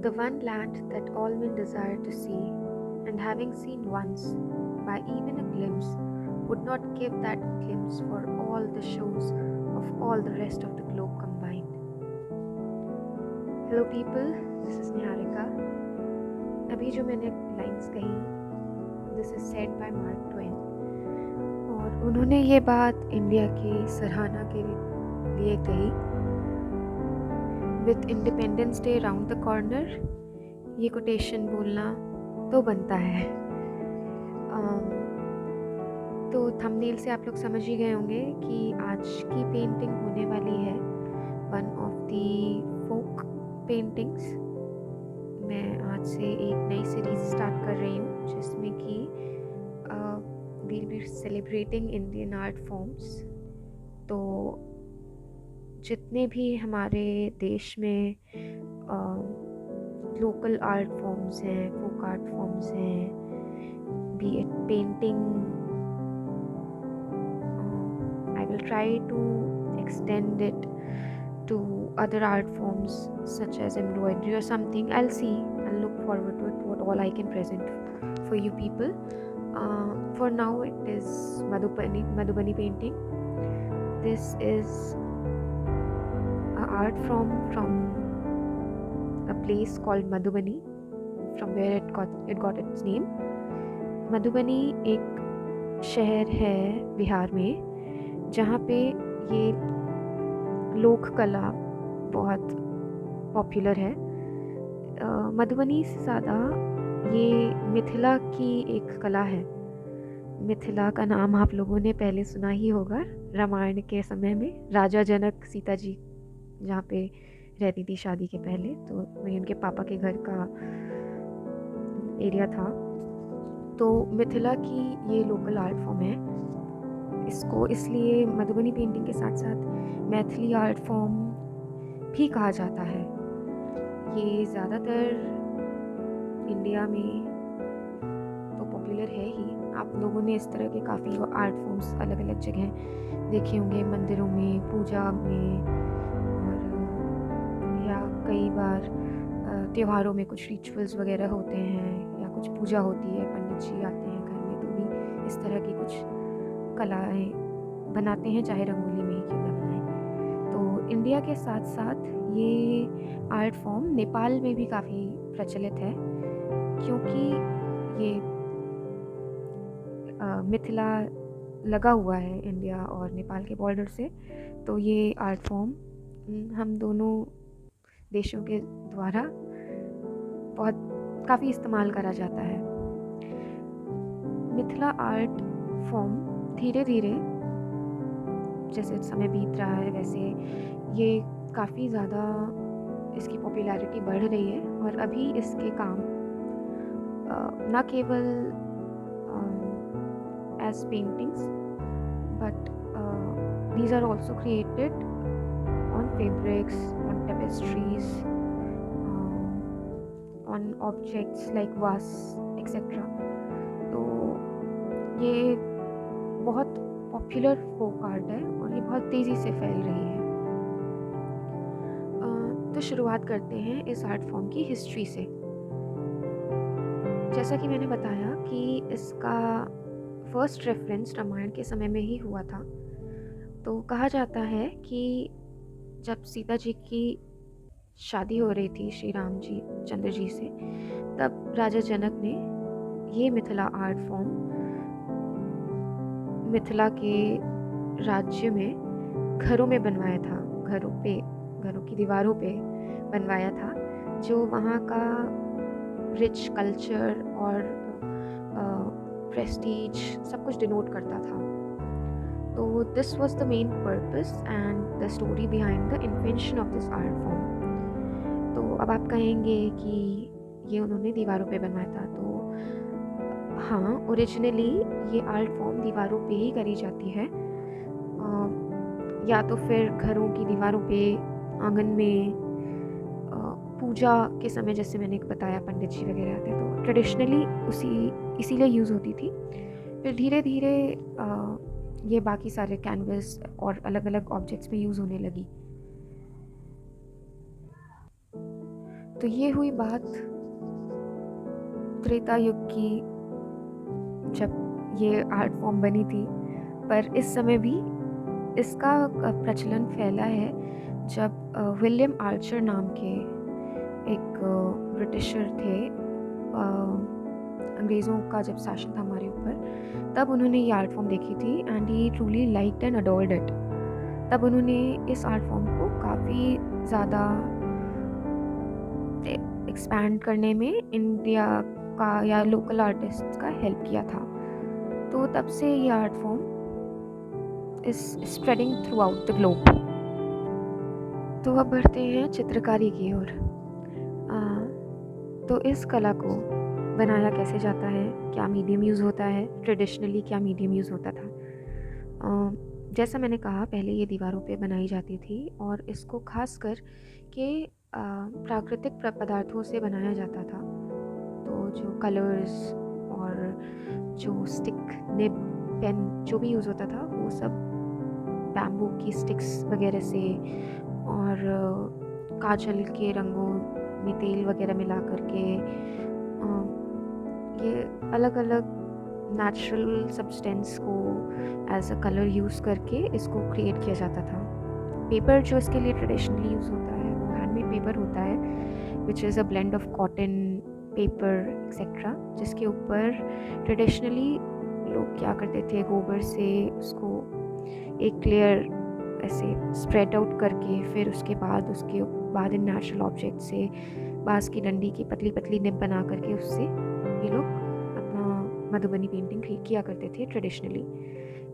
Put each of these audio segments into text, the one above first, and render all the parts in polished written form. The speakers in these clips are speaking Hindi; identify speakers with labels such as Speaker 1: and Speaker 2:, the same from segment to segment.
Speaker 1: The one land that all men desire to see, and having seen once, by even a glimpse, would not give that glimpse for all the shows of all the rest of the globe combined. Hello people, this is Niharika. अभी जो मैंने लाइंस कही, this is said bye mark Twain, और उन्होंने ये बात इंडिया की सराहना के लिए कही। With independence day round the corner, ये कोटेशन बोलना तो बनता है। तो थंबनेल से आप लोग समझ ही गए होंगे कि आज की पेंटिंग होने वाली है one of the folk paintings. मैं आज से एक नई सीरीज स्टार्ट कर रही हूँ जिसमें कि we'll be celebrating Indian art forms. तो जितने भी हमारे देश में लोकल आर्ट फॉर्म्स हैं, फोक आर्ट फॉर्म्स हैं, B it painting, I will try to extend it to other art forms such as embroidery or something. I'll look forward to it, what all I can present for you people. For now it is Madhubani painting. This is an art form from a place called Madhubani, from where it got its name. Madhubani एक शहर है बिहार में जहाँ पे ये लोक कला बहुत पॉपुलर है। मधुबनी से ज़्यादा ये मिथिला की एक कला है। मिथिला का नाम आप लोगों ने पहले सुना ही होगा, रामायण के समय में राजा जनक सीता जी जहाँ पे रहती थी शादी के पहले, तो वही उनके पापा के घर का एरिया था। तो मिथिला की ये लोकल आर्ट फॉर्म है। इसको इसलिए मधुबनी पेंटिंग के साथ साथ मैथिली आर्ट फॉर्म भी कहा जाता है। ये ज़्यादातर इंडिया में तो पॉपुलर है ही। आप लोगों ने इस तरह के काफ़ी आर्ट फॉर्म्स अलग अलग जगह देखे होंगे, मंदिरों में, पूजा में, और या कई बार त्योहारों में कुछ रिचुअल्स वगैरह होते हैं या कुछ पूजा होती है, पंडित जी आते हैं घर में, तो भी इस तरह की कुछ कलाएं बनाते हैं, चाहे रंगोली में ही क्यों ना बनाएं। तो इंडिया के साथ साथ ये आर्ट फॉर्म नेपाल में भी काफ़ी प्रचलित है, क्योंकि ये मिथिला लगा हुआ है इंडिया और नेपाल के बॉर्डर से। तो ये आर्ट फॉर्म हम दोनों देशों के द्वारा काफ़ी इस्तेमाल करा जाता है। मिथिला आर्ट फॉर्म धीरे धीरे जैसे समय बीत रहा है वैसे ये काफ़ी ज़्यादा इसकी पॉपुलैरिटी बढ़ रही है, और अभी इसके काम न केवल as paintings but these are also created on fabrics, on tapestries, on objects like vase etc. तो ये बहुत पॉपुलर फोक आर्ट है और ये बहुत तेज़ी से फैल रही है। तो शुरुआत करते हैं इस आर्ट फॉर्म की हिस्ट्री से। जैसा कि मैंने बताया कि इसका फर्स्ट रेफरेंस रामायण के समय में ही हुआ था। तो कहा जाता है कि जब सीता जी की शादी हो रही थी श्री राम जी चंद्र जी से, तब राजा जनक ने ये मिथिला आर्ट फॉर्म मिथिला के राज्य में घरों में बनवाया था, घरों की दीवारों पे बनवाया था, जो वहाँ का रिच कल्चर और प्रेस्टीज सब कुछ डिनोट करता था। तो this was the main purpose and the story behind the invention of this art form. तो अब आप कहेंगे कि ये उन्होंने दीवारों पे बनवाया था, तो हाँ, ओरिजिनली ये आर्ट फॉर्म दीवारों पे ही करी जाती है, या तो फिर घरों की दीवारों पे, आंगन में, पूजा के समय जैसे मैंने बताया पंडित जी वगैरह आते, तो ट्रेडिशनली इसीलिए यूज़ होती थी। फिर धीरे धीरे ये बाकी सारे कैनवस और अलग अलग ऑब्जेक्ट्स में यूज़ होने लगी। तो ये हुई बात त्रेता युग की, जब ये आर्ट फॉर्म बनी थी। पर इस समय भी इसका प्रचलन फैला है जब विलियम आर्चर नाम के एक ब्रिटिशर थे। अंग्रेज़ों का जब शासन था हमारे ऊपर, तब उन्होंने ये आर्ट फॉर्म देखी थी and he truly liked and adored it. तब उन्होंने इस आर्ट फॉर्म को काफ़ी ज़्यादा एक्सपैंड करने में इंडिया का या लोकल आर्टिस्ट का हेल्प किया था। तो तब से ये art form is spreading through out the globe. तो अब बढ़ते हैं चित्रकारी की ओर। तो इस कला को बनाया कैसे जाता है, क्या मीडियम यूज़ होता है, ट्रेडिशनली क्या मीडियम यूज़ होता था। जैसा मैंने कहा, पहले ये दीवारों पे बनाई जाती थी और इसको खासकर के प्राकृतिक पदार्थों से बनाया जाता था। तो जो कलर्स और जो स्टिक, निब, पेन जो भी यूज़ होता था वो सब बैम्बू की स्टिक्स वगैरह से, और काजल के रंगों में तेल वगैरह मिला करके ये अलग अलग नेचुरल सब्सटेंस को एज अ कलर यूज़ करके इसको क्रिएट किया जाता था। पेपर जो इसके लिए ट्रेडिशनली यूज़ होता है वो हैंडमेड पेपर होता है, which is a blend of cotton, paper etcetera, जिसके ऊपर ट्रेडिशनली लोग क्या करते थे, गोबर से उसको एक लेयर ऐसे स्प्रेड आउट करके फिर उसके बाद इन नेचुरल ऑब्जेक्ट से बाँस की डंडी की पतली पतली निब बना करके उससे ये लोग अपना मधुबनी पेंटिंग किया करते थे traditionally.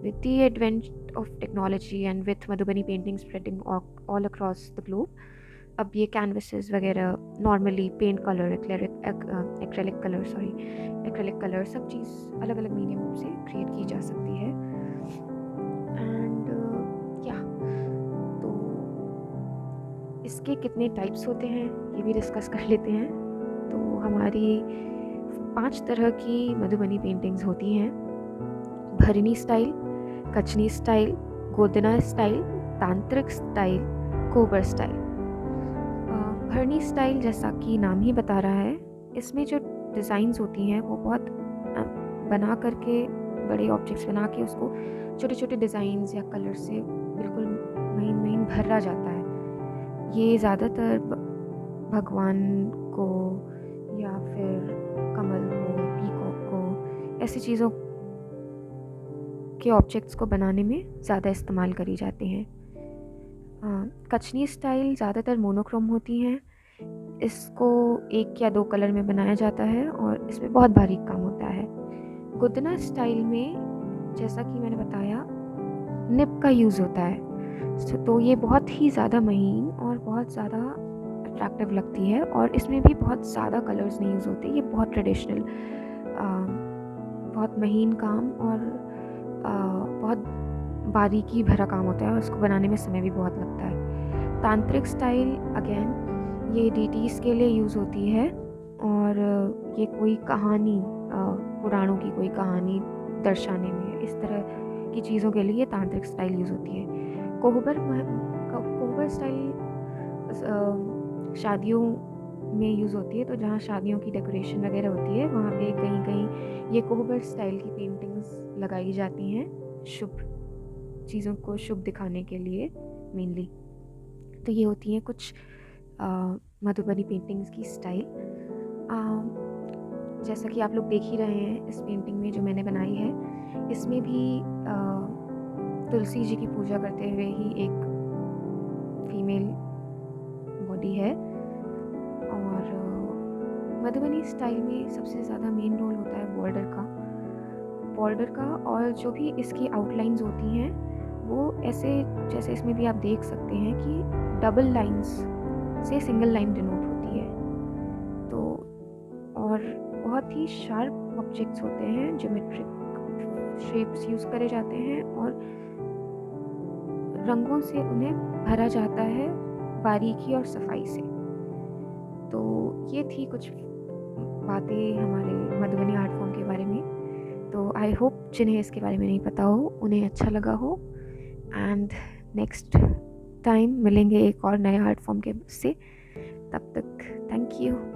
Speaker 1: With the advent of technology and with Madhubani painting spreading all across the globe, अब ये कैनवसेस वगैरह, normally paint colour, acrylic colour, सब चीज़ अलग अलग मीडियम से क्रिएट की जा सकती है। एंड तो इसके कितने टाइप्स होते हैं ये भी डिस्कस कर लेते हैं। तो हमारी 5 तरह की मधुबनी पेंटिंग्स होती हैं: भरनी स्टाइल, कचनी स्टाइल, गोदना स्टाइल, तांत्रिक स्टाइल, कोबर स्टाइल। भरनी स्टाइल जैसा कि नाम ही बता रहा है, इसमें जो डिज़ाइंस होती हैं वो बहुत बना करके, बड़े ऑब्जेक्ट्स बना के उसको छोटे छोटे डिज़ाइंस या कलर से बिल्कुल महीन महीन भरा जाता है। ये ज़्यादातर भगवान को या फिर कमल को, पीकॉक को, ऐसी चीज़ों के ऑब्जेक्ट्स को बनाने में ज़्यादा इस्तेमाल करी जाती हैं। कचनी स्टाइल ज़्यादातर मोनोक्रोम होती हैं। इसको 1 या 2 कलर में बनाया जाता है और इसमें बहुत बारीक काम होता है। गुदना स्टाइल में जैसा कि मैंने बताया, निब का यूज़ होता है। तो ये बहुत ही ज़्यादा महीन और बहुत ज़्यादा अट्रैक्टिव लगती है, और इसमें भी बहुत ज़्यादा कलर्स नहीं यूज़ होते। ये बहुत ट्रेडिशनल, बहुत महीन काम और बहुत बारीकी भरा काम होता है, और उसको बनाने में समय भी बहुत लगता है। तांत्रिक स्टाइल अगेन ये डीटीज़ के लिए यूज़ होती है, और ये कोई कहानी, पुराणों की कोई कहानी दर्शाने में, इस तरह की चीज़ों के लिए तांत्रिक स्टाइल यूज़ होती है। कोबर स्टाइल शादियों में यूज़ होती है। तो जहाँ शादियों की डेकोरेशन वगैरह होती है वहाँ पे कहीं कहीं ये कोबर स्टाइल की पेंटिंग्स लगाई जाती हैं, शुभ चीज़ों को शुभ दिखाने के लिए मेनली। तो ये होती हैं कुछ मधुबनी पेंटिंग्स की स्टाइल। जैसा कि आप लोग देख ही रहे हैं इस पेंटिंग में जो मैंने बनाई है, इसमें भी तुलसी जी की पूजा करते हुए ही एक फीमेल बॉडी है। और मधुबनी स्टाइल में सबसे ज़्यादा मेन रोल होता है बॉर्डर का, और जो भी इसकी आउटलाइंस होती हैं वो ऐसे, जैसे इसमें भी आप देख सकते हैं कि डबल लाइंस से सिंगल लाइन डिनोट होती है। तो और बहुत ही शार्प ऑब्जेक्ट्स होते हैं, ज्योमेट्रिक शेप्स यूज़ करे जाते हैं और रंगों से उन्हें भरा जाता है बारीकी और सफाई से। तो ये थी कुछ बातें हमारे मधुबनी आर्ट फॉर्म के बारे में। तो आई होप जिन्हें इसके बारे में नहीं पता हो उन्हें अच्छा लगा हो, एंड नेक्स्ट टाइम मिलेंगे एक और नए आर्ट फॉर्म के से। तब तक थैंक यू।